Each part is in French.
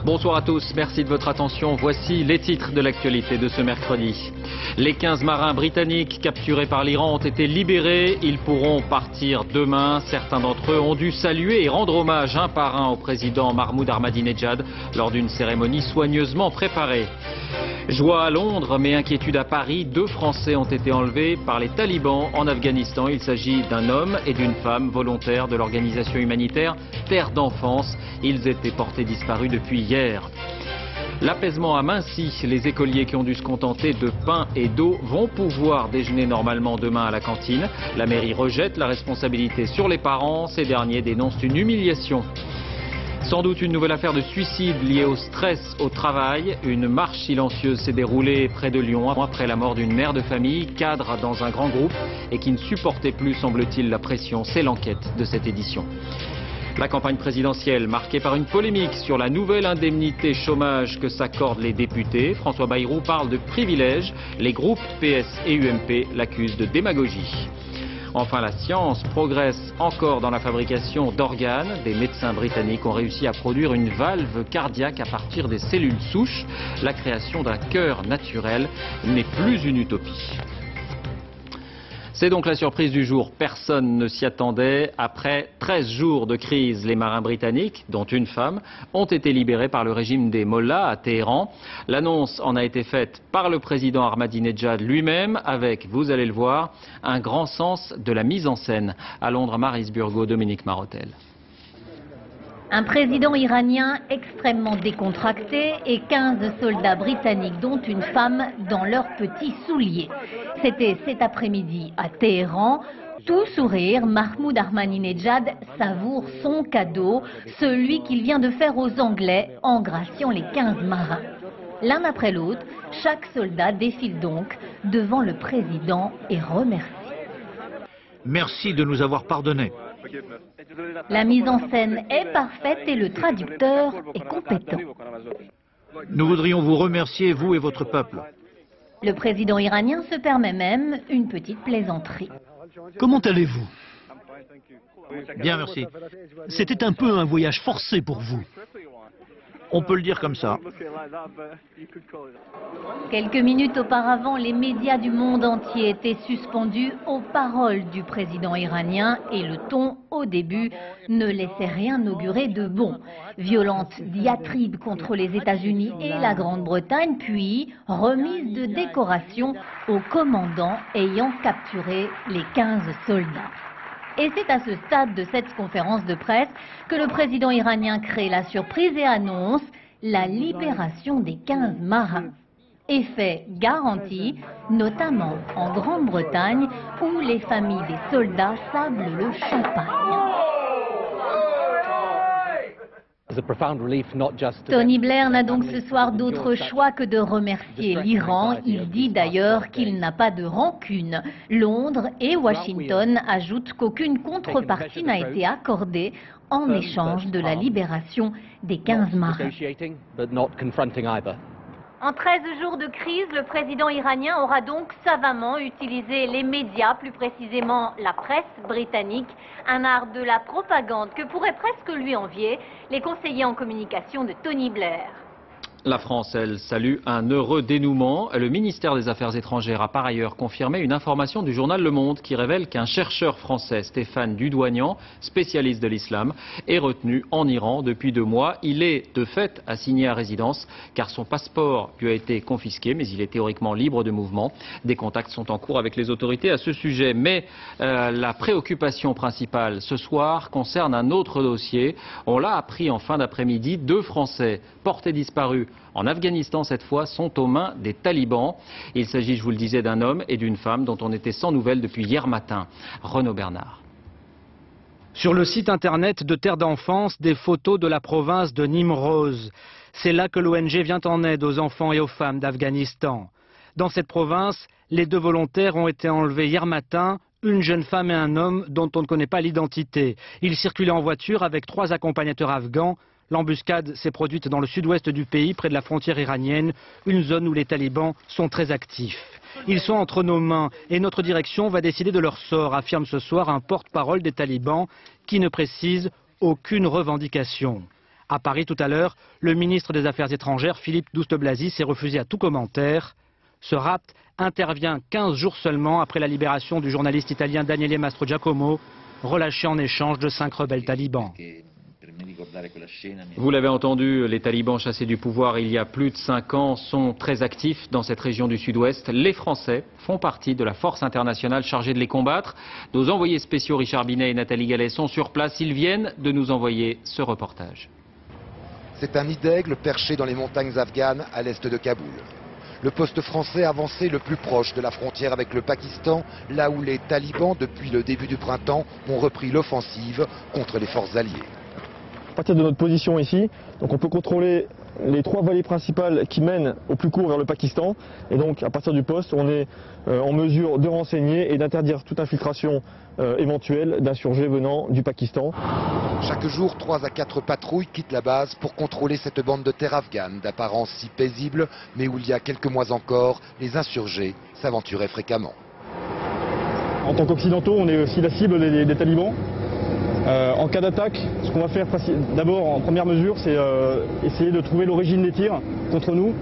Bonsoir à tous, merci de votre attention. Voici les titres de l'actualité de ce mercredi. Les 15 marins britanniques capturés par l'Iran ont été libérés. Ils pourront partir demain. Certains d'entre eux ont dû saluer et rendre hommage un par un au président Mahmoud Ahmadinejad lors d'une cérémonie soigneusement préparée. Joie à Londres, mais inquiétude à Paris. 2 Français ont été enlevés par les talibans en Afghanistan. Il s'agit d'un homme et d'une femme volontaires de l'organisation humanitaire Terre d'Enfance. Ils étaient portés disparus depuis hier. L'apaisement a minci. Les écoliers qui ont dû se contenter de pain et d'eau vont pouvoir déjeuner normalement demain à la cantine. La mairie rejette la responsabilité sur les parents. Ces derniers dénoncent une humiliation. Sans doute une nouvelle affaire de suicide liée au stress au travail. Une marche silencieuse s'est déroulée près de Lyon après la mort d'une mère de famille, cadre dans un grand groupe et qui ne supportait plus, semble-t-il, la pression. C'est l'enquête de cette édition. La campagne présidentielle marquée par une polémique sur la nouvelle indemnité chômage que s'accordent les députés. François Bayrou parle de privilèges. Les groupes PS et UMP l'accusent de démagogie. Enfin, la science progresse encore dans la fabrication d'organes. Des médecins britanniques ont réussi à produire une valve cardiaque à partir des cellules souches. La création d'un cœur naturel n'est plus une utopie. C'est donc la surprise du jour. Personne ne s'y attendait. Après 13 jours de crise, les marins britanniques, dont une femme, ont été libérés par le régime des Mollahs à Téhéran. L'annonce en a été faite par le président Ahmadinejad lui-même, avec, vous allez le voir, un grand sens de la mise en scène. À Londres, Maryse Burgot, Dominique Marotel. Un président iranien extrêmement décontracté et 15 soldats britanniques, dont une femme, dans leurs petits souliers. C'était cet après-midi à Téhéran. Tout sourire, Mahmoud Ahmadinejad savoure son cadeau, celui qu'il vient de faire aux Anglais en graciant les 15 marins. L'un après l'autre, chaque soldat défile donc devant le président et remercie. Merci de nous avoir pardonnés. La mise en scène est parfaite et le traducteur est compétent. Nous voudrions vous remercier, vous et votre peuple. Le président iranien se permet même une petite plaisanterie. Comment allez-vous? Bien, merci. C'était un peu un voyage forcé pour vous. On peut le dire comme ça. Quelques minutes auparavant, les médias du monde entier étaient suspendus aux paroles du président iranien et le ton, au début, ne laissait rien augurer de bon. Violente diatribe contre les États-Unis et la Grande-Bretagne, puis remise de décoration au commandant ayant capturé les 15 soldats. Et c'est à ce stade de cette conférence de presse que le président iranien crée la surprise et annonce la libération des 15 marins. Effet garanti, notamment en Grande-Bretagne, où les familles des soldats sablent le champagne. Tony Blair n'a donc ce soir d'autre choix que de remercier l'Iran. Il dit d'ailleurs qu'il n'a pas de rancune. Londres et Washington ajoutent qu'aucune contrepartie n'a été accordée en échange de la libération des 15 marins. En 13 jours de crise, le président iranien aura donc savamment utilisé les médias, plus précisément la presse britannique, un art de la propagande que pourraient presque lui envier les conseillers en communication de Tony Blair. La France, elle, salue un heureux dénouement. Le ministère des Affaires étrangères a par ailleurs confirmé une information du journal Le Monde qui révèle qu'un chercheur français, Stéphane Dudoignan, spécialiste de l'islam, est retenu en Iran depuis 2 mois. Il est de fait assigné à résidence car son passeport lui a été confisqué, mais il est théoriquement libre de mouvement. Des contacts sont en cours avec les autorités à ce sujet. Mais la préoccupation principale ce soir concerne un autre dossier. On l'a appris en fin d'après-midi, 2 Français portés disparus en Afghanistan cette fois sont aux mains des talibans. Il s'agit, je vous le disais, d'un homme et d'une femme dont on était sans nouvelles depuis hier matin. Renaud Bernard. Sur le site internet de Terre d'Enfance, des photos de la province de Nimroz. C'est là que l'ONG vient en aide aux enfants et aux femmes d'Afghanistan. Dans cette province, les 2 volontaires ont été enlevés hier matin, une jeune femme et un homme dont on ne connaît pas l'identité. Ils circulaient en voiture avec 3 accompagnateurs afghans. L'embuscade s'est produite dans le sud-ouest du pays, près de la frontière iranienne, une zone où les talibans sont très actifs. Ils sont entre nos mains et notre direction va décider de leur sort, affirme ce soir un porte-parole des talibans qui ne précise aucune revendication. À Paris tout à l'heure, le ministre des Affaires étrangères, Philippe Douste-Blazy, s'est refusé à tout commentaire. Ce rapt intervient 15 jours seulement après la libération du journaliste italien Daniele Mastrogiacomo, relâché en échange de 5 rebelles talibans. Vous l'avez entendu, les talibans chassés du pouvoir il y a plus de 5 ans sont très actifs dans cette région du sud-ouest. Les Français font partie de la force internationale chargée de les combattre. Nos envoyés spéciaux Richard Binet et Nathalie Gallet sont sur place. Ils viennent de nous envoyer ce reportage. C'est un nid d'aigle perché dans les montagnes afghanes à l'est de Kaboul. Le poste français avancé le plus proche de la frontière avec le Pakistan, là où les talibans, depuis le début du printemps, ont repris l'offensive contre les forces alliées. À partir de notre position ici, donc on peut contrôler les 3 vallées principales qui mènent au plus court vers le Pakistan. Et donc à partir du poste, on est en mesure de renseigner et d'interdire toute infiltration éventuelle d'insurgés venant du Pakistan. Chaque jour, 3 à 4 patrouilles quittent la base pour contrôler cette bande de terre afghane, d'apparence si paisible, mais où il y a quelques mois encore, les insurgés s'aventuraient fréquemment. En tant qu'occidentaux, on est aussi la cible des talibans. En cas d'attaque, ce qu'on va faire d'abord en première mesure, c'est essayer de trouver l'origine des tirs contre nous,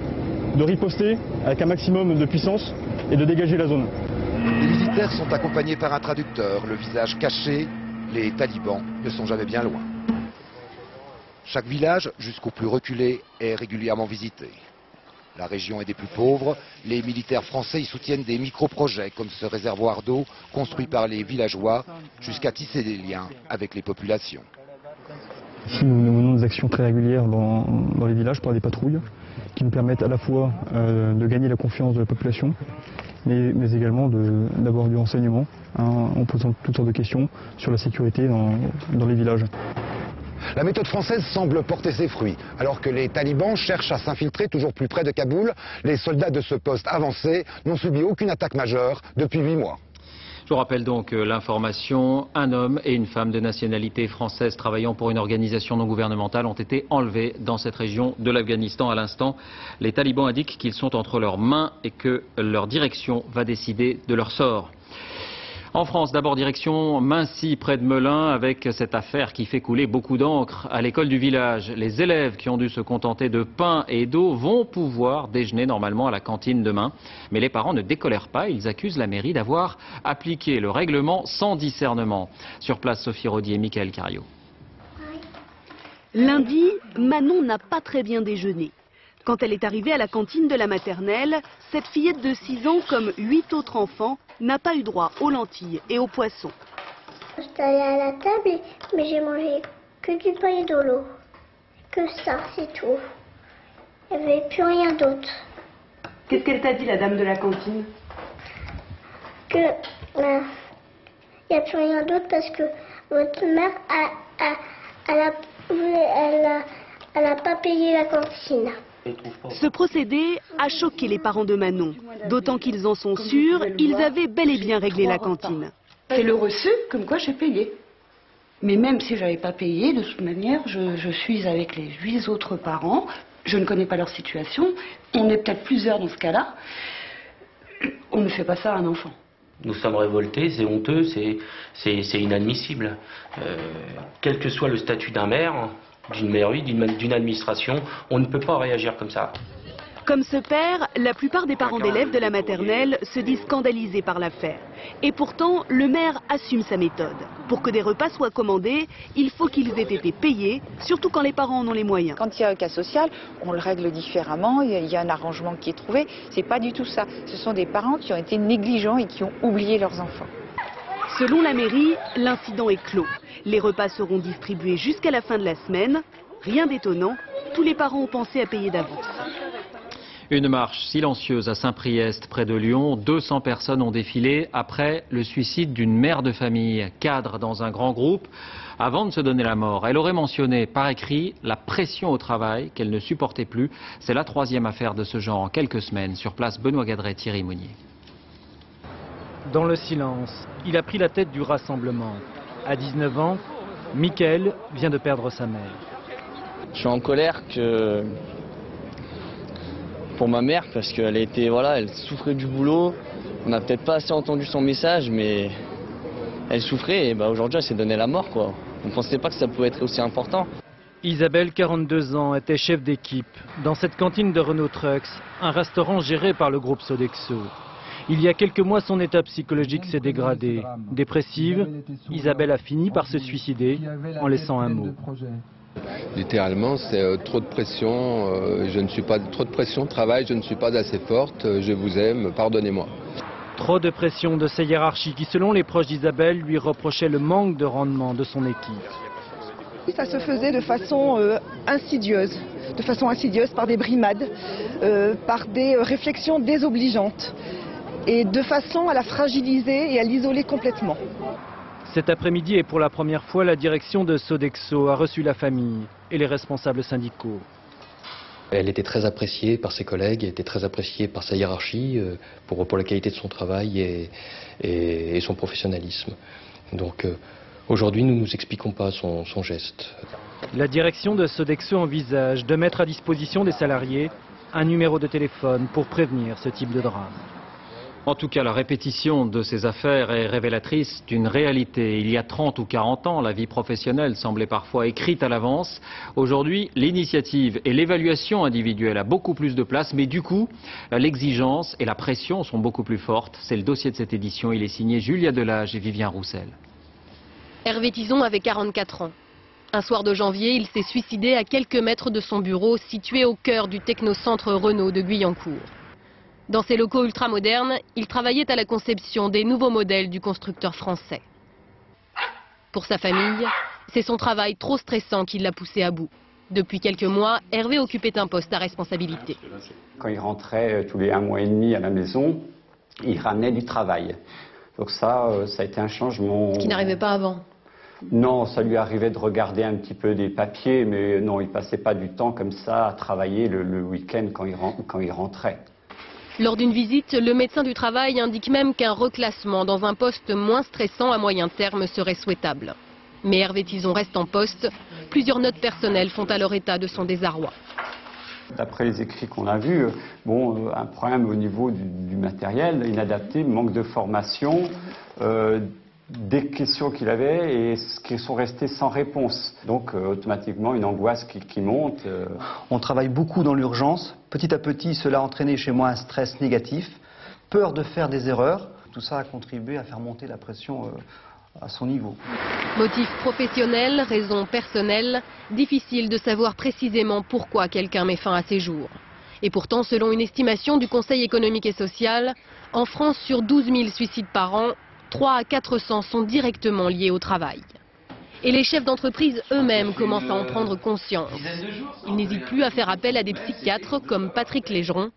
de riposter avec un maximum de puissance et de dégager la zone. Les militaires sont accompagnés par un traducteur, le visage caché. Les talibans ne sont jamais bien loin. Chaque village, jusqu'au plus reculé, est régulièrement visité. La région est des plus pauvres. Les militaires français y soutiennent des micro-projets comme ce réservoir d'eau construit par les villageois jusqu'à tisser des liens avec les populations. Ici, nous menons des actions très régulières dans les villages par des patrouilles qui nous permettent à la fois de gagner la confiance de la population, mais également d'avoir du renseignement en posant toutes sortes de questions sur la sécurité dans les villages. La méthode française semble porter ses fruits. Alors que les talibans cherchent à s'infiltrer toujours plus près de Kaboul, les soldats de ce poste avancé n'ont subi aucune attaque majeure depuis 8 mois. Je vous rappelle donc l'information, un homme et une femme de nationalité française travaillant pour une organisation non gouvernementale ont été enlevés dans cette région de l'Afghanistan. À l'instant, les talibans indiquent qu'ils sont entre leurs mains et que leur direction va décider de leur sort. En France, d'abord direction Mincy, près de Melun, avec cette affaire qui fait couler beaucoup d'encre à l'école du village. Les élèves qui ont dû se contenter de pain et d'eau vont pouvoir déjeuner normalement à la cantine demain. Mais les parents ne décolèrent pas, ils accusent la mairie d'avoir appliqué le règlement sans discernement. Sur place, Sophie Rodier et Michael Cario. Lundi, Manon n'a pas très bien déjeuné. Quand elle est arrivée à la cantine de la maternelle, cette fillette de 6 ans, comme 8 autres enfants, n'a pas eu droit aux lentilles et aux poissons. J'étais allée à la table, mais j'ai mangé que du pain et de l'eau. Que ça, c'est tout. Il n'y avait plus rien d'autre. Qu'est-ce qu'elle t'a dit, la dame de la cantine? Que il n'y a plus rien d'autre parce que votre mère, elle a pas payé la cantine. Ce procédé a choqué les parents de Manon. D'autant qu'ils en sont sûrs, ils avaient bel et bien réglé la cantine. C'est le reçu, comme quoi j'ai payé. Mais même si je n'avais pas payé, de toute manière, je suis avec les 8 autres parents. Je ne connais pas leur situation. On est peut-être plusieurs dans ce cas-là. On ne fait pas ça à un enfant. Nous sommes révoltés, c'est honteux, c'est inadmissible. Quel que soit le statut d'un maire, d'une mairie, d'une administration, on ne peut pas réagir comme ça. Comme ce père, la plupart des parents d'élèves de la maternelle se disent scandalisés par l'affaire. Et pourtant, le maire assume sa méthode. Pour que des repas soient commandés, il faut qu'ils aient été payés, surtout quand les parents en ont les moyens. Quand il y a un cas social, on le règle différemment, il y a un arrangement qui est trouvé. C'est pas du tout ça. Ce sont des parents qui ont été négligents et qui ont oublié leurs enfants. Selon la mairie, l'incident est clos. Les repas seront distribués jusqu'à la fin de la semaine. Rien d'étonnant, tous les parents ont pensé à payer d'avance. Une marche silencieuse à Saint-Priest, près de Lyon. 200 personnes ont défilé après le suicide d'une mère de famille, cadre dans un grand groupe. Avant de se donner la mort, elle aurait mentionné par écrit la pression au travail qu'elle ne supportait plus. C'est la 3e affaire de ce genre en quelques semaines. Sur place, Benoît Gadret, Thierry Mounier. Dans le silence, il a pris la tête du rassemblement. À 19 ans, Mickaël vient de perdre sa mère. Je suis en colère pour ma mère parce qu'elle était, voilà, elle souffrait du boulot. On n'a peut-être pas assez entendu son message, mais elle souffrait et aujourd'hui elle s'est donnée la mort, quoi. On ne pensait pas que ça pouvait être aussi important. Isabelle, 42 ans, était chef d'équipe dans cette cantine de Renault Trucks, un restaurant géré par le groupe Sodexo. Il y a quelques mois, son état psychologique s'est dégradé. Dépressive, Isabelle a fini par se suicider en laissant un mot. Littéralement, c'est trop de pression, je ne suis pas trop de pression de travail, je ne suis pas assez forte, je vous aime, pardonnez-moi. Trop de pression de ses hiérarchies qui, selon les proches d'Isabelle, lui reprochaient le manque de rendement de son équipe. Ça se faisait de façon insidieuse par des brimades, par des réflexions désobligeantes et de façon à la fragiliser et à l'isoler complètement. Cet après-midi et pour la première fois, la direction de Sodexo a reçu la famille et les responsables syndicaux. Elle était très appréciée par ses collègues, elle était très appréciée par sa hiérarchie pour la qualité de son travail et son professionnalisme. Donc aujourd'hui, nous ne nous expliquons pas son geste. La direction de Sodexo envisage de mettre à disposition des salariés un numéro de téléphone pour prévenir ce type de drame. En tout cas, la répétition de ces affaires est révélatrice d'une réalité. Il y a 30 ou 40 ans, la vie professionnelle semblait parfois écrite à l'avance. Aujourd'hui, l'initiative et l'évaluation individuelle a beaucoup plus de place, mais du coup, l'exigence et la pression sont beaucoup plus fortes. C'est le dossier de cette édition. Il est signé Julia Delage et Vivien Roussel. Hervé Tison avait 44 ans. Un soir de janvier, il s'est suicidé à quelques mètres de son bureau, situé au cœur du technocentre Renault de Guyancourt. Dans ces locaux ultramodernes, il travaillait à la conception des nouveaux modèles du constructeur français. Pour sa famille, c'est son travail trop stressant qui l'a poussé à bout. Depuis quelques mois, Hervé occupait un poste à responsabilité. Quand il rentrait tous les 1 mois et demi à la maison, il ramenait du travail. Donc ça a été un changement. Ce qui n'arrivait pas avant. Non, ça lui arrivait de regarder un petit peu des papiers, mais non, il passait pas du temps comme ça à travailler le week-end quand il rentrait. Lors d'une visite, le médecin du travail indique même qu'un reclassement dans un poste moins stressant à moyen terme serait souhaitable. Mais Hervé Tison reste en poste. Plusieurs notes personnelles font alors état de son désarroi. D'après les écrits qu'on a vus, un problème au niveau du matériel, inadapté, manque de formation, des questions qu'il avait et qui sont restées sans réponse. Donc automatiquement une angoisse qui monte. On travaille beaucoup dans l'urgence. Petit à petit, cela a entraîné chez moi un stress négatif, peur de faire des erreurs. Tout ça a contribué à faire monter la pression à son niveau. Motif professionnel, raison personnelle, difficile de savoir précisément pourquoi quelqu'un met fin à ses jours. Et pourtant, selon une estimation du Conseil économique et social, en France, sur 12 000 suicides par an, 3 à 400 sont directement liés au travail. Et les chefs d'entreprise eux-mêmes commencent à en prendre conscience. Ils n'hésitent plus à faire appel à des psychiatres comme Patrick Légeron.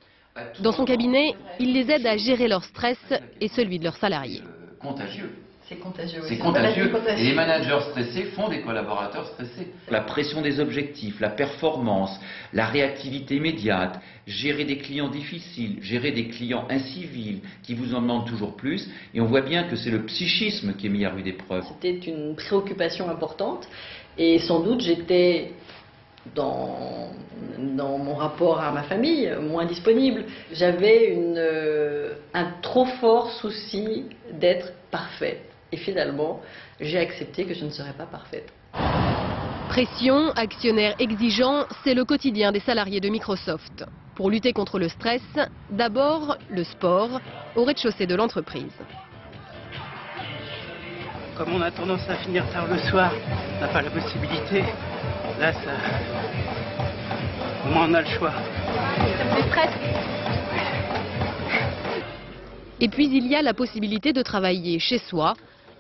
Dans son cabinet, il les aide à gérer leur stress et celui de leurs salariés. Contagieux. C'est contagieux. C'est contagieux. Et les managers stressés font des collaborateurs stressés. La pression des objectifs, la performance, la réactivité immédiate, gérer des clients difficiles, gérer des clients incivils qui vous en demandent toujours plus. Et on voit bien que c'est le psychisme qui est mis à rude épreuve. C'était une préoccupation importante et sans doute j'étais dans mon rapport à ma famille moins disponible. J'avais un trop fort souci d'être parfaite. Et finalement, j'ai accepté que je ne serais pas parfaite. Pression, actionnaires exigeants, c'est le quotidien des salariés de Microsoft. Pour lutter contre le stress, d'abord le sport au rez-de-chaussée de l'entreprise. Comme on a tendance à finir tard le soir, on n'a pas la possibilité. Là, au moins on a le choix. Ça me stress. Et puis il y a la possibilité de travailler chez soi.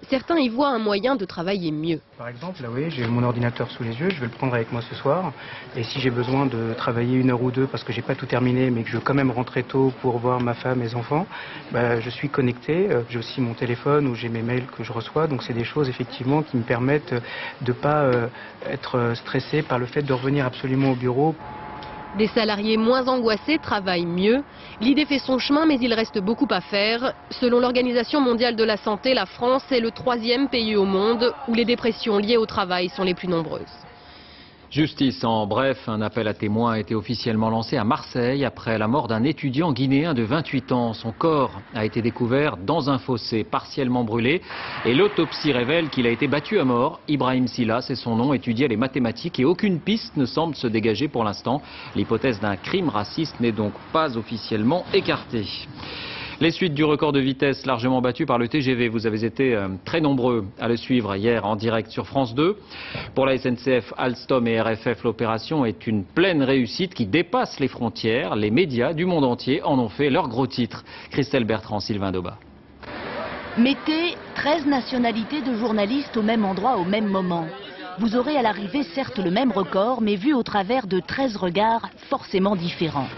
Certains y voient un moyen de travailler mieux. Par exemple, là oui, j'ai mon ordinateur sous les yeux, je vais le prendre avec moi ce soir. Et si j'ai besoin de travailler 1 heure ou 2 parce que j'ai pas tout terminé, mais que je veux quand même rentrer tôt pour voir ma femme et mes enfants, je suis connecté. J'ai aussi mon téléphone où j'ai mes mails que je reçois. Donc c'est des choses effectivement qui me permettent de pas être stressé par le fait de revenir absolument au bureau. Des salariés moins angoissés travaillent mieux. L'idée fait son chemin, mais il reste beaucoup à faire. Selon l'Organisation mondiale de la santé, la France est le 3e pays au monde où les dépressions liées au travail sont les plus nombreuses. Justice en bref, un appel à témoins a été officiellement lancé à Marseille après la mort d'un étudiant guinéen de 28 ans. Son corps a été découvert dans un fossé partiellement brûlé et l'autopsie révèle qu'il a été battu à mort. Ibrahim Silla, c'est son nom, étudiait les mathématiques et aucune piste ne semble se dégager pour l'instant. L'hypothèse d'un crime raciste n'est donc pas officiellement écartée. Les suites du record de vitesse largement battu par le TGV. Vous avez été très nombreux à le suivre hier en direct sur France 2. Pour la SNCF, Alstom et RFF, l'opération est une pleine réussite qui dépasse les frontières. Les médias du monde entier en ont fait leur gros titre. Christelle Bertrand, Sylvain Doba. Mettez 13 nationalités de journalistes au même endroit au même moment. Vous aurez à l'arrivée certes le même record, mais vu au travers de 13 regards forcément différents.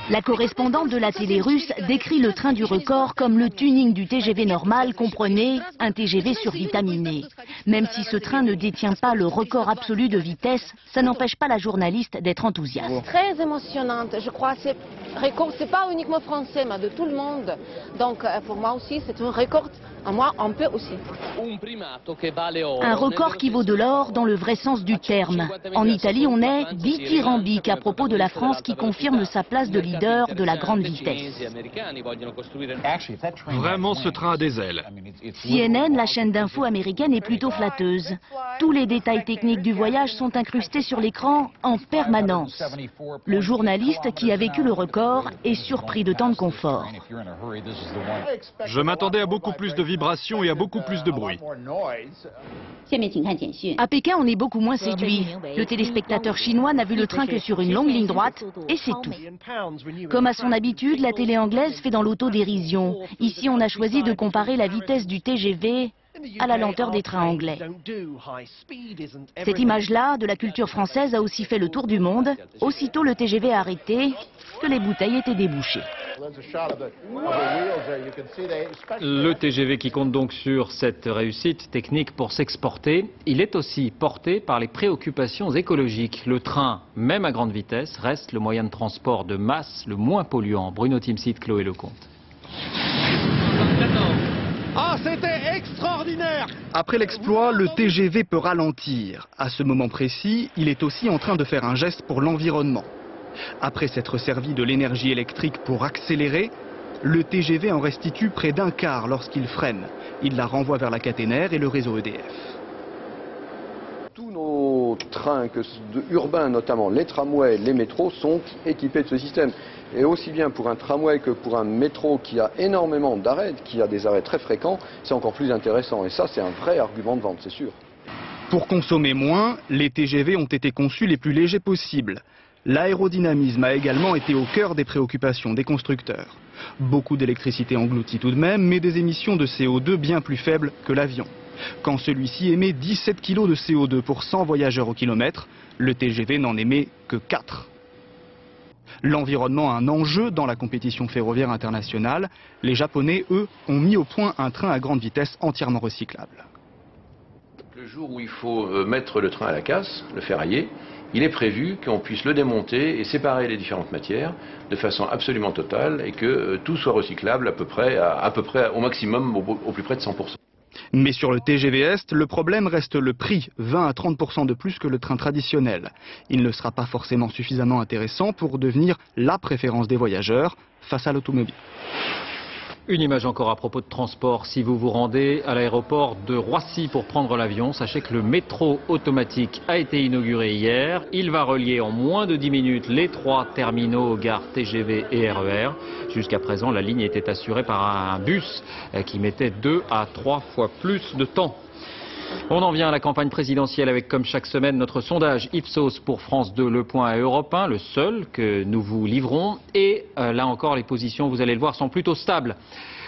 La correspondante de la télé russe décrit le train du record comme le tuning du TGV normal, comprenez un TGV survitaminé. Même si ce train ne détient pas le record absolu de vitesse, ça n'empêche pas la journaliste d'être enthousiaste. Très émotionnante, je crois. Ce record, c'est pas uniquement français, mais de tout le monde. Donc pour moi aussi, c'est un record. Moi, on peut aussi. Un record qui vaut de l'or dans le vrai sens du terme. En Italie, on est dithyrambique à propos de la France qui confirme sa place de leader de la grande vitesse. Vraiment, ce train a des ailes. CNN, la chaîne d'info américaine, est plutôt flatteuse. Tous les détails techniques du voyage sont incrustés sur l'écran en permanence. Le journaliste qui a vécu le record est surpris de tant de confort. Je m'attendais à beaucoup plus de vibrations et à beaucoup plus de bruit. À Pékin, on est beaucoup moins séduit. Le téléspectateur chinois n'a vu le train que sur une longue ligne droite et c'est tout. Comme à son habitude, la télé anglaise fait dans l'autodérision. Ici, on a choisi de comparer la vitesse du TGV à la lenteur des trains anglais. Cette image-là de la culture française a aussi fait le tour du monde. Aussitôt le TGV a arrêté, que les bouteilles étaient débouchées. Le TGV qui compte donc sur cette réussite technique pour s'exporter, il est aussi porté par les préoccupations écologiques. Le train, même à grande vitesse, reste le moyen de transport de masse le moins polluant. Bruno Timsit, Chloé Lecomte. Ah, c'était extraordinaire! Après l'exploit, le TGV peut ralentir. À ce moment précis, il est aussi en train de faire un geste pour l'environnement. Après s'être servi de l'énergie électrique pour accélérer, le TGV en restitue près d'un quart lorsqu'il freine. Il la renvoie vers la caténaire et le réseau EDF. Tous nos trains, urbains notamment, les tramways, les métros, sont équipés de ce système. Et aussi bien pour un tramway que pour un métro qui a énormément d'arrêts, qui a des arrêts très fréquents, c'est encore plus intéressant. Et ça, c'est un vrai argument de vente, c'est sûr. Pour consommer moins, les TGV ont été conçus les plus légers possibles. L'aérodynamisme a également été au cœur des préoccupations des constructeurs. Beaucoup d'électricité engloutie tout de même, mais des émissions de CO2 bien plus faibles que l'avion. Quand celui-ci émet 17 kg de CO2 pour 100 voyageurs au kilomètre, le TGV n'en émet que 4. L'environnement a un enjeu dans la compétition ferroviaire internationale. Les Japonais, eux, ont mis au point un train à grande vitesse entièrement recyclable. Le jour où il faut mettre le train à la casse, le ferrailler, il est prévu qu'on puisse le démonter et séparer les différentes matières de façon absolument totale et que tout soit recyclable à peu près au maximum, au plus près de 100%. Mais sur le TGV Est, le problème reste le prix, 20 à 30% de plus que le train traditionnel. Il ne sera pas forcément suffisamment intéressant pour devenir la préférence des voyageurs face à l'automobile. Une image encore à propos de transport. Si vous vous rendez à l'aéroport de Roissy pour prendre l'avion, sachez que le métro automatique a été inauguré hier. Il va relier en moins de 10 minutes les 3 terminaux, gares TGV et RER. Jusqu'à présent, la ligne était assurée par un bus qui mettait 2 à 3 fois plus de temps. On en vient à la campagne présidentielle avec, comme chaque semaine, notre sondage Ipsos pour France 2, Le Point et Europe 1, le seul que nous vous livrons. Et là encore, les positions, vous allez le voir, sont plutôt stables.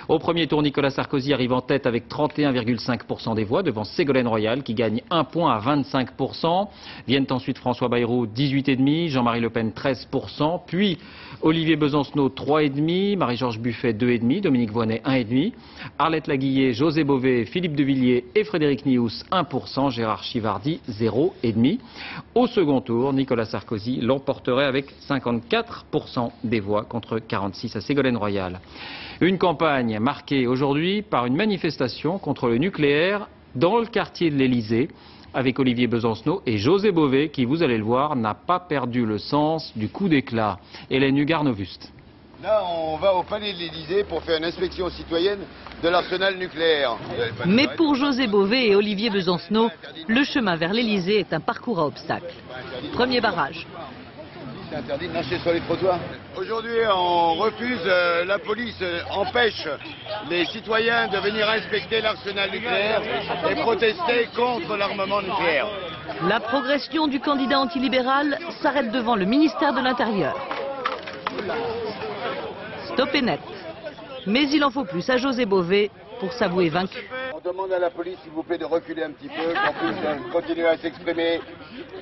Au premier tour, Nicolas Sarkozy arrive en tête avec 31,5% des voix devant Ségolène Royal qui gagne 1 point à 25%. Viennent ensuite François Bayrou 18,5%, Jean-Marie Le Pen 13%, puis Olivier Besancenot 3,5%, Marie-Georges Buffet 2,5%, Dominique Voynet 1,5%, Arlette Laguillet, José Bové, Philippe de Villiers et Frédéric Nious 1%, Gérard Chivardi 0,5%. Au second tour, Nicolas Sarkozy l'emporterait avec 54% des voix contre 46% à Ségolène Royal. Une campagne marquée aujourd'hui par une manifestation contre le nucléaire dans le quartier de l'Élysée. avec Olivier Besancenot et José Bové qui, vous allez le voir, n'a pas perdu le sens du coup d'éclat. Hélène Hugar-Novuste. Là, on va au palais de l'Élysée pour faire une inspection citoyenne de l'arsenal nucléaire. Mais pour José Bové et Olivier Besancenot, le chemin vers l'Élysée est un parcours à obstacles. Premier barrage. C'est interdit de marcher sur les trottoirs. Aujourd'hui, on refuse, la police empêche les citoyens de venir inspecter l'arsenal nucléaire et protester contre l'armement nucléaire. La progression du candidat antilibéral s'arrête devant le ministère de l'Intérieur. Stop et net. Mais il en faut plus à José Bové pour s'avouer vaincu. On demande à la police, s'il vous plaît, de reculer un petit peu, qu'on puisse continuer à s'exprimer.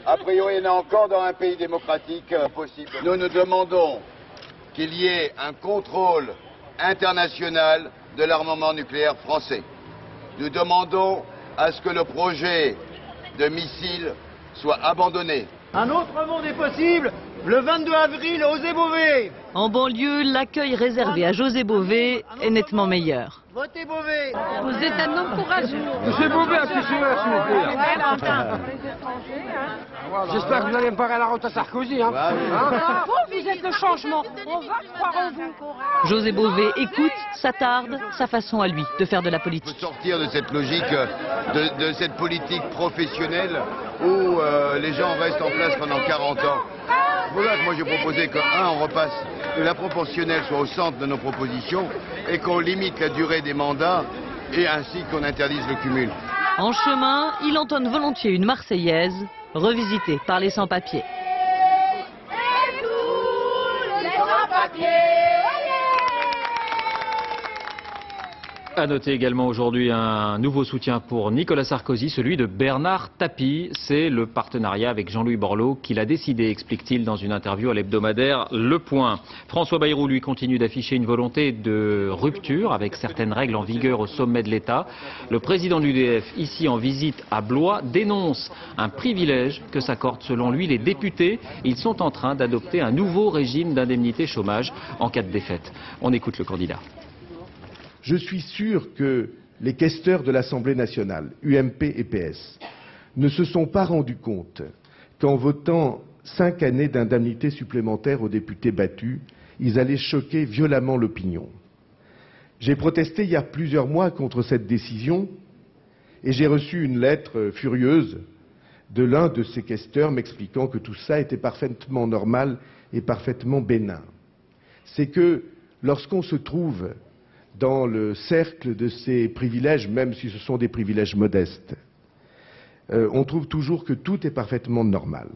A priori, il y en a encore dans un pays démocratique possible. Nous demandons qu'il y ait un contrôle international de l'armement nucléaire français. Nous demandons à ce que le projet de missile soit abandonné. Un autre monde est possible, le 22 avril, à José Bové. En banlieue, l'accueil réservé à José Bové est nettement meilleur. Votez Bové. Vous êtes un homme courageux. José Bové, j'espère que vous allez me parer à la route à Sarkozy. Hein. Vous êtes le changement. On va croire en vous. José Bové écoute, s'attarde, sa façon à lui de faire de la politique. Sortir de cette logique, de cette politique professionnelle où les gens restent en place pendant 40 ans. Voilà que moi j'ai proposé que, on repasse, que la proportionnelle soit au centre de nos propositions et qu'on limite la durée des mandats et ainsi qu'on interdise le cumul. En chemin, il entonne volontiers une Marseillaise, revisitée par les sans-papiers. À noter également aujourd'hui un nouveau soutien pour Nicolas Sarkozy, celui de Bernard Tapie. C'est le partenariat avec Jean-Louis Borloo qu'il a décidé, explique-t-il dans une interview à l'hebdomadaire Le Point. François Bayrou, lui, continue d'afficher une volonté de rupture avec certaines règles en vigueur au sommet de l'État. Le président de l'UDF, ici en visite à Blois, dénonce un privilège que s'accordent selon lui les députés. Ils sont en train d'adopter un nouveau régime d'indemnité chômage en cas de défaite. On écoute le candidat. Je suis sûr que les questeurs de l'Assemblée nationale, UMP et PS, ne se sont pas rendus compte qu'en votant 5 années d'indemnité supplémentaire aux députés battus, ils allaient choquer violemment l'opinion. J'ai protesté il y a plusieurs mois contre cette décision et j'ai reçu une lettre furieuse de l'un de ces questeurs m'expliquant que tout ça était parfaitement normal et parfaitement bénin. C'est que lorsqu'on se trouve dans le cercle de ces privilèges, même si ce sont des privilèges modestes, on trouve toujours que tout est parfaitement normal.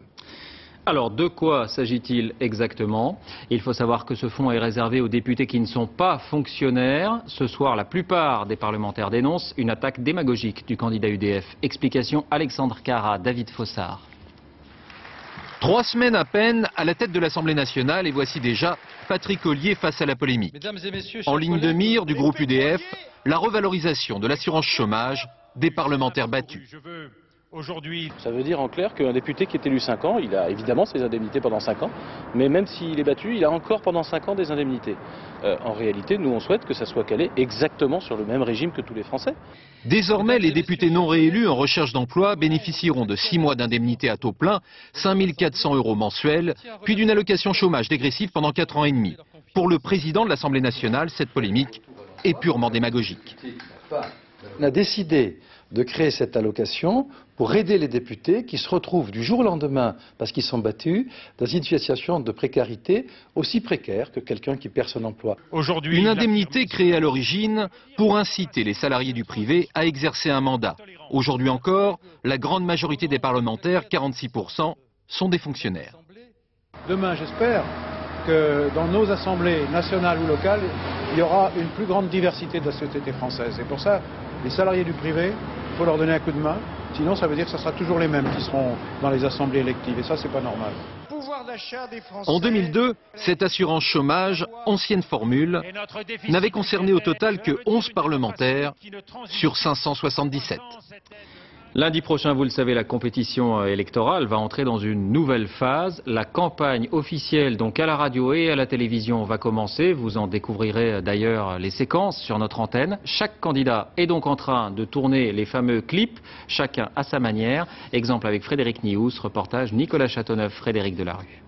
Alors, de quoi s'agit-il exactement? Il faut savoir que ce fonds est réservé aux députés qui ne sont pas fonctionnaires. Ce soir, la plupart des parlementaires dénoncent une attaque démagogique du candidat UDF. Explication Alexandre Cara, David Fossard. 3 semaines à peine à la tête de l'Assemblée nationale et voici déjà Patrick Ollier face à la polémique. En ligne de mire du groupe UDF, la revalorisation de l'assurance chômage des parlementaires battus. Ça veut dire en clair qu'un député qui est élu 5 ans, il a évidemment ses indemnités pendant 5 ans, mais même s'il est battu, il a encore pendant 5 ans des indemnités. En réalité, nous on souhaite que ça soit calé exactement sur le même régime que tous les Français. Désormais, les députés non réélus en recherche d'emploi bénéficieront de 6 mois d'indemnité à taux plein, 5 400 € mensuels, puis d'une allocation chômage dégressive pendant 4 ans et demi. Pour le président de l'Assemblée nationale, cette polémique est purement démagogique. On a décidé de créer cette allocation pour aider les députés qui se retrouvent du jour au lendemain, parce qu'ils sont battus, dans une situation de précarité aussi précaire que quelqu'un qui perd son emploi. Une indemnité créée à l'origine pour inciter les salariés du privé à exercer un mandat. Aujourd'hui encore, la grande majorité des parlementaires, 46%, sont des fonctionnaires. Demain, j'espère que dans nos assemblées nationales ou locales, il y aura une plus grande diversité de la société française. Et pour ça, les salariés du privé, il faut leur donner un coup de main. Sinon, ça veut dire que ce sera toujours les mêmes qui seront dans les assemblées électives. Et ça, c'est pas normal. En 2002, cette assurance chômage, ancienne formule, n'avait concerné au total que 11 parlementaires sur 577. Lundi prochain, vous le savez, la compétition électorale va entrer dans une nouvelle phase. La campagne officielle, donc à la radio et à la télévision, va commencer. Vous en découvrirez d'ailleurs les séquences sur notre antenne. Chaque candidat est donc en train de tourner les fameux clips, chacun à sa manière. Exemple avec Frédéric Nious, reportage Nicolas Châteauneuf, Frédéric Delarue.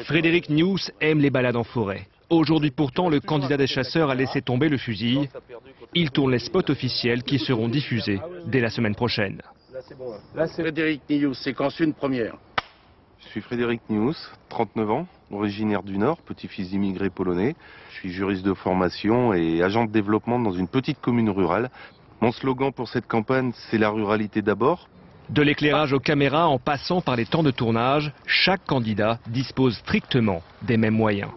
Frédéric Nious aime les balades en forêt. Aujourd'hui pourtant, le candidat des chasseurs a laissé tomber le fusil. Il tourne les spots officiels qui seront diffusés dès la semaine prochaine. Là, c'est Frédéric Nious, séquence 1 première. Je suis Frédéric Nious, 39 ans, originaire du Nord, petit-fils d'immigrés polonais. Je suis juriste de formation et agent de développement dans une petite commune rurale. Mon slogan pour cette campagne, c'est la ruralité d'abord. De l'éclairage aux caméras en passant par les temps de tournage, chaque candidat dispose strictement des mêmes moyens.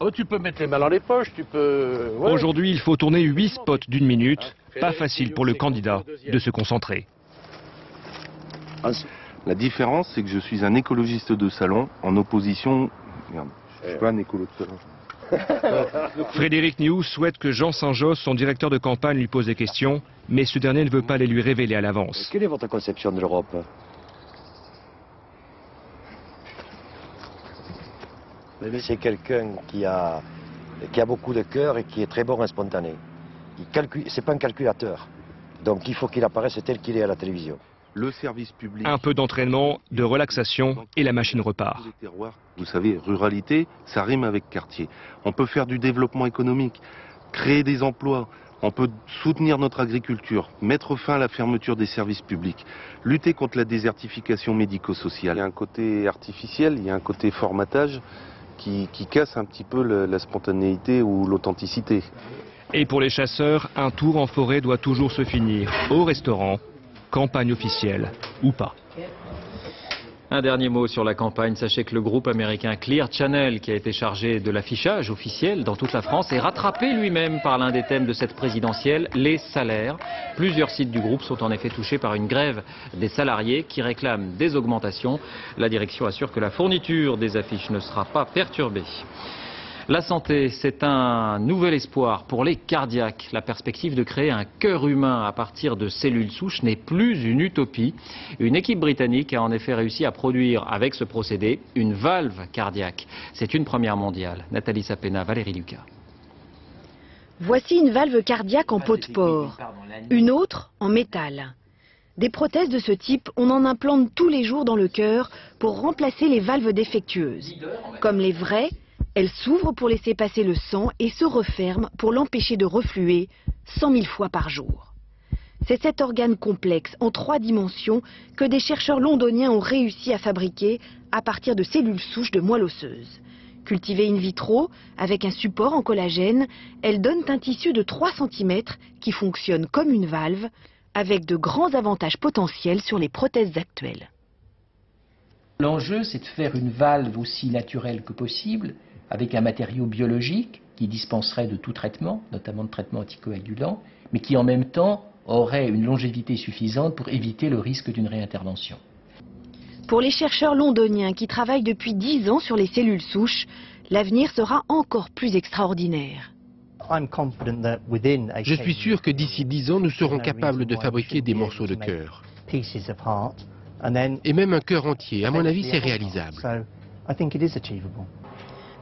Oh, tu peux mettre les mains dans les poches, tu peux... Ouais. Aujourd'hui, il faut tourner 8 spots d'une minute. Pas facile pour le candidat de se concentrer. La différence, c'est que je suis un écologiste de salon en opposition... Merde, je suis pas un écolo de salon. Frédéric Nious souhaite que Jean Saint-Josse, son directeur de campagne, lui pose des questions, mais ce dernier ne veut pas les lui révéler à l'avance. Quelle est votre conception de l'Europe ? C'est quelqu'un qui a beaucoup de cœur et qui est très bon et spontané. C'est pas un calculateur, donc il faut qu'il apparaisse tel qu'il est à la télévision. Le service public... Un peu d'entraînement, de relaxation et la machine repart. Vous savez, ruralité, ça rime avec quartier. On peut faire du développement économique, créer des emplois, on peut soutenir notre agriculture, mettre fin à la fermeture des services publics, lutter contre la désertification médico-sociale. Il y a un côté artificiel, il y a un côté formatage qui casse un petit peu la spontanéité ou l'authenticité. Et pour les chasseurs, un tour en forêt doit toujours se finir au restaurant, campagne officielle ou pas. Un dernier mot sur la campagne. Sachez que le groupe américain Clear Channel, qui a été chargé de l'affichage officiel dans toute la France, est rattrapé lui-même par l'un des thèmes de cette présidentielle, les salaires. Plusieurs sites du groupe sont en effet touchés par une grève des salariés qui réclament des augmentations. La direction assure que la fourniture des affiches ne sera pas perturbée. La santé, c'est un nouvel espoir pour les cardiaques. La perspective de créer un cœur humain à partir de cellules souches n'est plus une utopie. Une équipe britannique a en effet réussi à produire avec ce procédé une valve cardiaque. C'est une première mondiale. Nathalie Sapena, Valérie Lucas. Voici une valve cardiaque en peau de porc, une autre en métal. Des prothèses de ce type, on en implante tous les jours dans le cœur pour remplacer les valves défectueuses. Comme les vraies, elles s'ouvrent pour laisser passer le sang et se referment pour l'empêcher de refluer 100 000 fois par jour. C'est cet organe complexe en 3 dimensions que des chercheurs londoniens ont réussi à fabriquer à partir de cellules souches de moelle osseuse. Cultivée in vitro, avec un support en collagène, elles donnent un tissu de 3 cm qui fonctionne comme une valve, avec de grands avantages potentiels sur les prothèses actuelles. L'enjeu, c'est de faire une valve aussi naturelle que possible, avec un matériau biologique qui dispenserait de tout traitement, notamment de traitement anticoagulant, mais qui en même temps aurait une longévité suffisante pour éviter le risque d'une réintervention. Pour les chercheurs londoniens qui travaillent depuis 10 ans sur les cellules souches, l'avenir sera encore plus extraordinaire. Je suis sûr que d'ici 10 ans, nous serons capables de fabriquer des morceaux de cœur. Et même un cœur entier. À mon avis, c'est réalisable.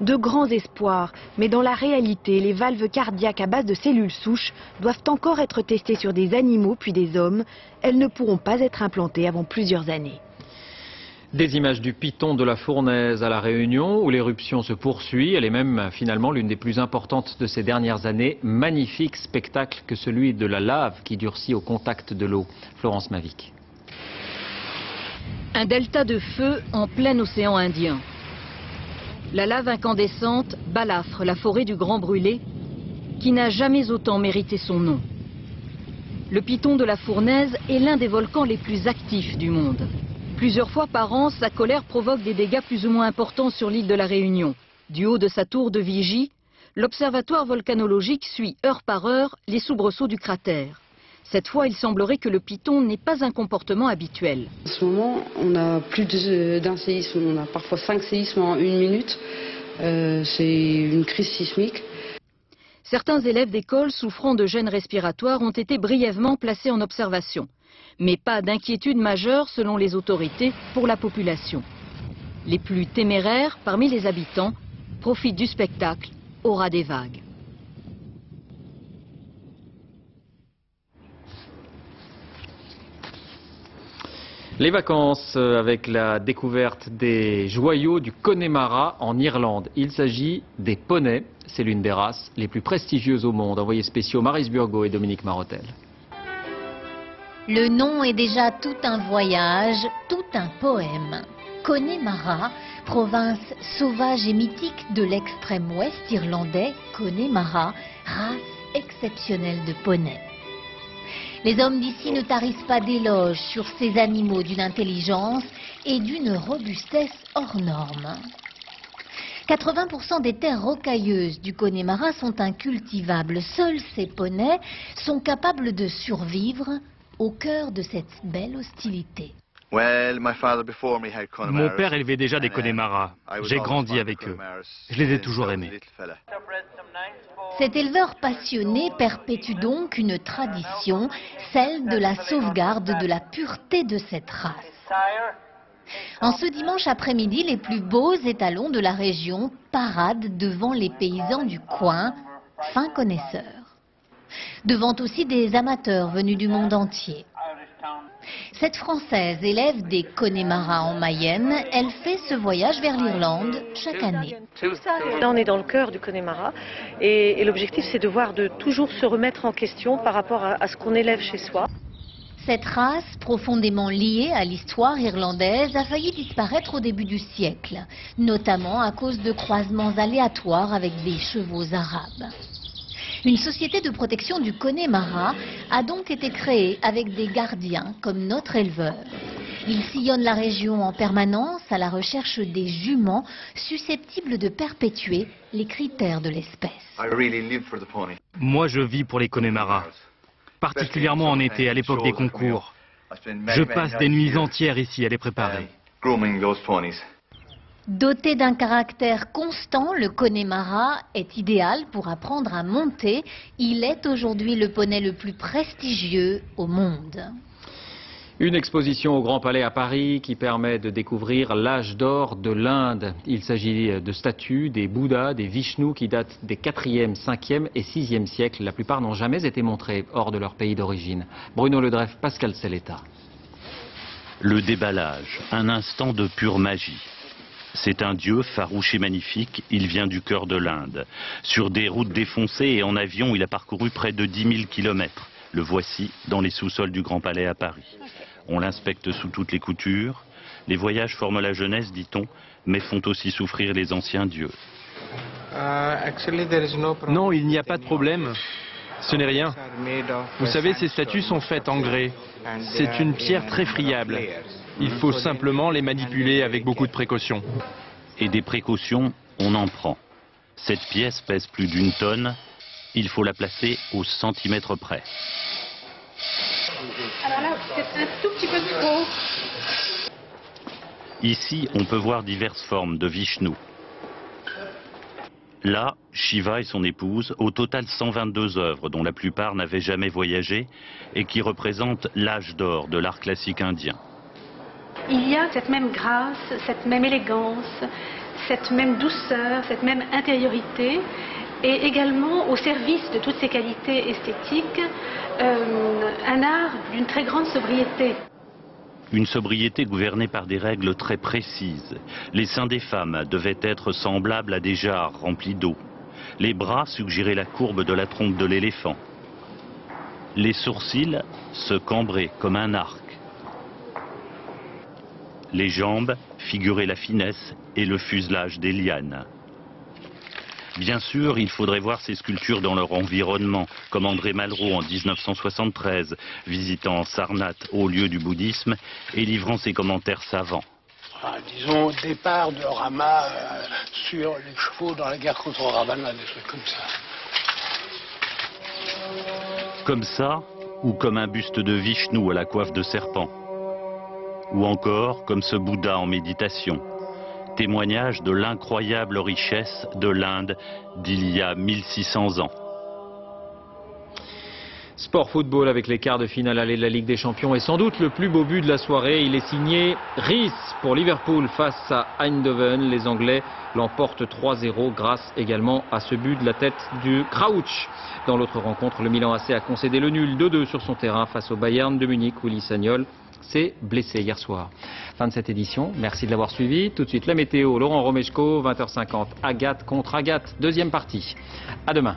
De grands espoirs, mais dans la réalité, les valves cardiaques à base de cellules souches doivent encore être testées sur des animaux puis des hommes. Elles ne pourront pas être implantées avant plusieurs années. Des images du piton de la Fournaise à La Réunion où l'éruption se poursuit. Elle est même finalement l'une des plus importantes de ces dernières années. Magnifique spectacle que celui de la lave qui durcit au contact de l'eau. Florence Mavic. Un delta de feu en plein océan Indien. La lave incandescente balafre la forêt du Grand Brûlé qui n'a jamais autant mérité son nom. Le piton de la Fournaise est l'un des volcans les plus actifs du monde. Plusieurs fois par an, sa colère provoque des dégâts plus ou moins importants sur l'île de la Réunion. Du haut de sa tour de vigie, l'observatoire volcanologique suit heure par heure les soubresauts du cratère. Cette fois, il semblerait que le python n'ait pas un comportement habituel. En ce moment, on a plus d'un séisme, on a parfois 5 séismes en 1 minute. C'est une crise sismique. Certains élèves d'école souffrant de gênes respiratoires ont été brièvement placés en observation. Mais pas d'inquiétude majeure selon les autorités pour la population. Les plus téméraires parmi les habitants profitent du spectacle au ras des vagues. Les vacances avec la découverte des joyaux du Connemara en Irlande. Il s'agit des poneys. C'est l'une des races les plus prestigieuses au monde. Envoyés spéciaux Maryse Burgot et Dominique Marotel. Le nom est déjà tout un voyage, tout un poème. Connemara, province sauvage et mythique de l'extrême ouest irlandais, Connemara, race exceptionnelle de poneys. Les hommes d'ici ne tarissent pas d'éloges sur ces animaux d'une intelligence et d'une robustesse hors norme. 80% des terres rocailleuses du Connemara sont incultivables. Seuls ces poneys sont capables de survivre au cœur de cette belle hostilité. Mon père élevait déjà des Connemara. J'ai grandi avec eux. Je les ai toujours aimés. Cet éleveur passionné perpétue donc une tradition, celle de la sauvegarde de la pureté de cette race. En ce dimanche après-midi, les plus beaux étalons de la région paradent devant les paysans du coin, fins connaisseurs. Devant aussi des amateurs venus du monde entier. Cette Française élève des Connemara en Mayenne. Elle fait ce voyage vers l'Irlande chaque année. Là, on est dans le cœur du Connemara et l'objectif, c'est de toujours se remettre en question par rapport à ce qu'on élève chez soi. Cette race, profondément liée à l'histoire irlandaise, a failli disparaître au début du siècle, notamment à cause de croisements aléatoires avec des chevaux arabes. Une société de protection du Connemara a donc été créée avec des gardiens comme notre éleveur. Ils sillonnent la région en permanence à la recherche des juments susceptibles de perpétuer les critères de l'espèce. Moi, je vis pour les Connemara, particulièrement en été, à l'époque des concours. Je passe des nuits entières ici à les préparer. Doté d'un caractère constant, le Connemara est idéal pour apprendre à monter. Il est aujourd'hui le poney le plus prestigieux au monde. Une exposition au Grand Palais à Paris qui permet de découvrir l'âge d'or de l'Inde. Il s'agit de statues, des Bouddhas, des Vishnus qui datent des 4e, 5e et 6e siècles. La plupart n'ont jamais été montrées hors de leur pays d'origine. Bruno Ledreff, Pascal Selletta. Le déballage, un instant de pure magie. C'est un dieu farouche et magnifique, il vient du cœur de l'Inde. Sur des routes défoncées et en avion, il a parcouru près de 10 000 kilomètres. Le voici dans les sous-sols du Grand Palais à Paris. On l'inspecte sous toutes les coutures. Les voyages forment la jeunesse, dit-on, mais font aussi souffrir les anciens dieux. Non, il n'y a pas de problème. Ce n'est rien. Vous savez, ces statues sont faites en grès. C'est une pierre très friable. Il faut simplement les manipuler avec beaucoup de précautions. Et des précautions, on en prend. Cette pièce pèse plus d'1 tonne. Il faut la placer au centimètre près. Alors là, c'est un tout petit peu trop. Ici, on peut voir diverses formes de Vishnu. Là, Shiva et son épouse, au total 122 œuvres dont la plupart n'avaient jamais voyagé et qui représentent l'âge d'or de l'art classique indien. Il y a cette même grâce, cette même élégance, cette même douceur, cette même intériorité, et également au service de toutes ces qualités esthétiques, un art d'une très grande sobriété. Une sobriété gouvernée par des règles très précises. Les seins des femmes devaient être semblables à des jarres remplis d'eau. Les bras suggéraient la courbe de la trompe de l'éléphant. Les sourcils se cambraient comme un arc. Les jambes figuraient la finesse et le fuselage des lianes. Bien sûr, il faudrait voir ces sculptures dans leur environnement, comme André Malraux en 1973, visitant Sarnath, haut lieu du bouddhisme, et livrant ses commentaires savants. Disons, au départ de Rama sur les chevaux dans la guerre contre Ravana, des trucs comme ça. Comme ça, ou comme un buste de Vishnu à la coiffe de serpent, ou encore comme ce Bouddha en méditation, témoignage de l'incroyable richesse de l'Inde d'il y a 1600 ans. Sport football avec les quarts de finale aller de la Ligue des Champions et sans doute le plus beau but de la soirée. Il est signé Rhys pour Liverpool face à Eindhoven. Les Anglais l'emportent 3-0 grâce également à ce but de la tête du Crouch. Dans l'autre rencontre, le Milan AC a concédé le nul 2-2 sur son terrain face au Bayern de Munich où Willy Sagnol s'est blessé hier soir. Fin de cette édition, merci de l'avoir suivi. Tout de suite la météo, Laurent Romeshko, 20h50, Agathe contre Agathe, deuxième partie. À demain.